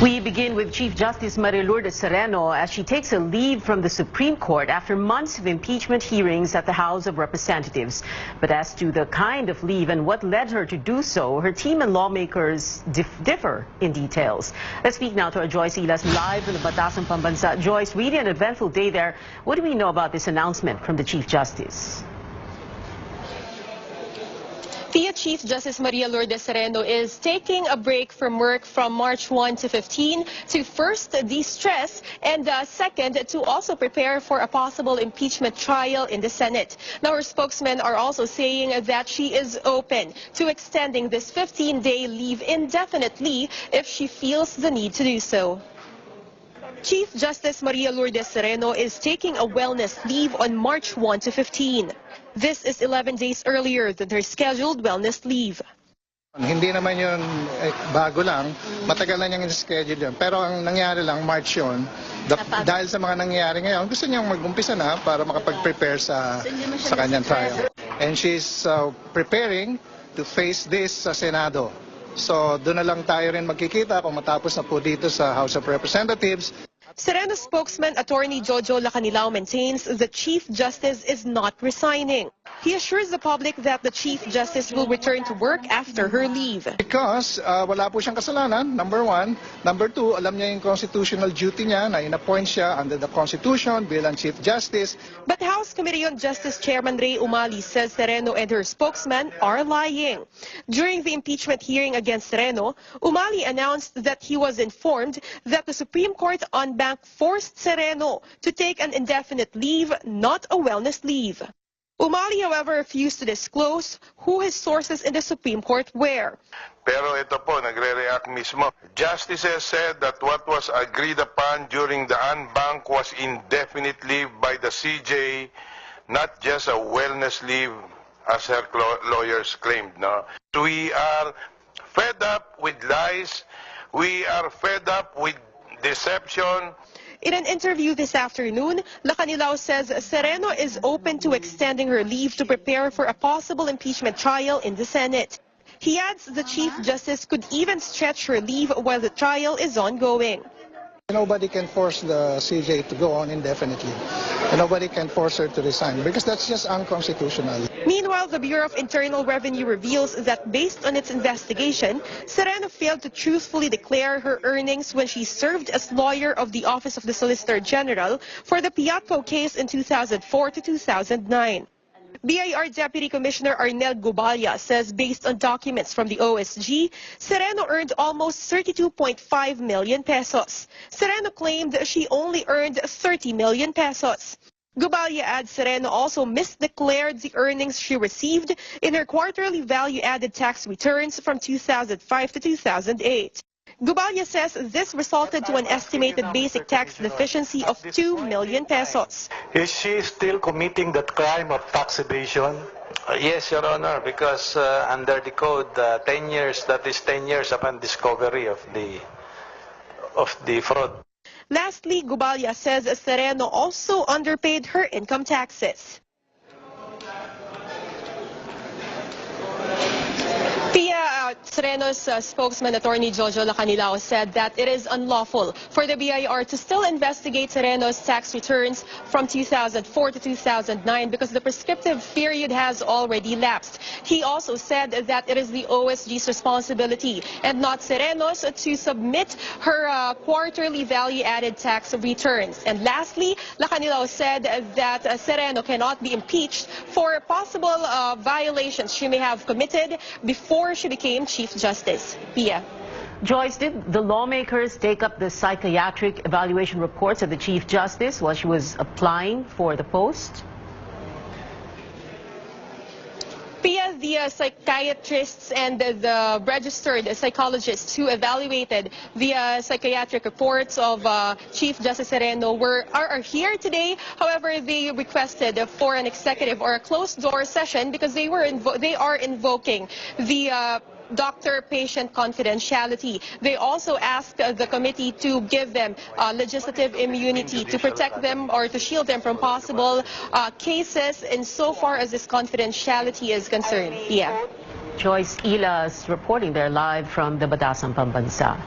We begin with Chief Justice Maria Lourdes Sereno as she takes a leave from the Supreme Court after months of impeachment hearings at the House of Representatives. But as to the kind of leave and what led her to do so, her team and lawmakers differ in details. Let's speak now to our Joyce Ilas live from the Batasang Pambansa. Joyce, really an eventful day there. What do we know about this announcement from the Chief Justice? Chief Justice Maria Lourdes Sereno is taking a break from work from March 1 to 15 to first de-stress and second to also prepare for a possible impeachment trial in the Senate. Now her spokesmen are also saying that she is open to extending this 15-day leave indefinitely if she feels the need to do so. Chief Justice Maria Lourdes Sereno is taking a wellness leave on March 1 to 15. This is 11 days earlier than her scheduled wellness leave. Hindi naman yun bago lang, matagal na niyang schedule yun. Pero ang nangyari lang, March yun, dahil sa mga nangyayari ngayon, gusto niyang mag-umpisa na para makapag-prepare sa kanyang trial. And she's preparing to face this sa Senado. So doon na lang tayo rin magkikita kung matapos na po dito sa House of Representatives. Sereno spokesman Attorney Jojo Lacanilao maintains the Chief Justice is not resigning. He assures the public that the Chief Justice will return to work after her leave. Because wala po siyang kasalanan, number one. Number two, alam niya yung constitutional duty niya na in-appoint siya under the Constitution bilang Chief Justice. But House Committee on Justice Chairman Ray Umali says Sereno and her spokesman are lying. During the impeachment hearing against Sereno, Umali announced that he was informed that the Supreme Court on Bank forced Sereno to take an indefinite leave, not a wellness leave. Umali, however, refused to disclose who his sources in the Supreme Court were. Pero ito po, nagre-react mismo. Justices said that what was agreed upon during the unbank was indefinite leave by the CJ, not just a wellness leave as her lawyers claimed. No? We are fed up with lies. We are fed up with deception. In an interview this afternoon, Lacanilao says Sereno is open to extending her leave to prepare for a possible impeachment trial in the Senate. He adds the Chief Justice could even stretch her leave while the trial is ongoing. Nobody can force the CJ to go on indefinitely. And nobody can force her to resign because that's just unconstitutional. Meanwhile, the Bureau of Internal Revenue reveals that based on its investigation, Sereno failed to truthfully declare her earnings when she served as lawyer of the Office of the Solicitor General for the Piatco case in 2004 to 2009. BIR Deputy Commissioner Arnel Gubalya says based on documents from the OSG, Sereno earned almost 32.5 million pesos. Sereno claimed she only earned 30 million pesos. Gubalya adds Sereno also misdeclared the earnings she received in her quarterly value-added tax returns from 2005 to 2008. Gubalya says this resulted to an estimated basic tax deficiency of 2 million pesos. Is she still committing that crime of tax evasion? Yes, Your Honor, because under the code, 10 years, that is 10 years upon discovery of the fraud. Lastly, Gubalya says Sereno also underpaid her income taxes. Sereno's spokesman, Attorney Jojo Lacanilao, said that it is unlawful for the BIR to still investigate Sereno's tax returns from 2004 to 2009 because the prescriptive period has already lapsed. He also said that it is the OSG's responsibility and not Sereno's to submit her quarterly value-added tax returns. And lastly, Lacanilao said that Sereno cannot be impeached for possible violations she may have committed before she became Chief Justice. Pia. Joyce, did the lawmakers take up the psychiatric evaluation reports of the Chief Justice while she was applying for the post? Pia, the psychiatrists and the registered psychologists who evaluated the psychiatric reports of Chief Justice Sereno are here today. However, they requested for an executive or a closed-door session because they are invoking the doctor-patient confidentiality. They also asked the committee to give them legislative immunity to protect them or to shield them from possible cases insofar as this confidentiality is concerned. Yeah. Joyce Ilas reporting there live from the Batasang Pambansa.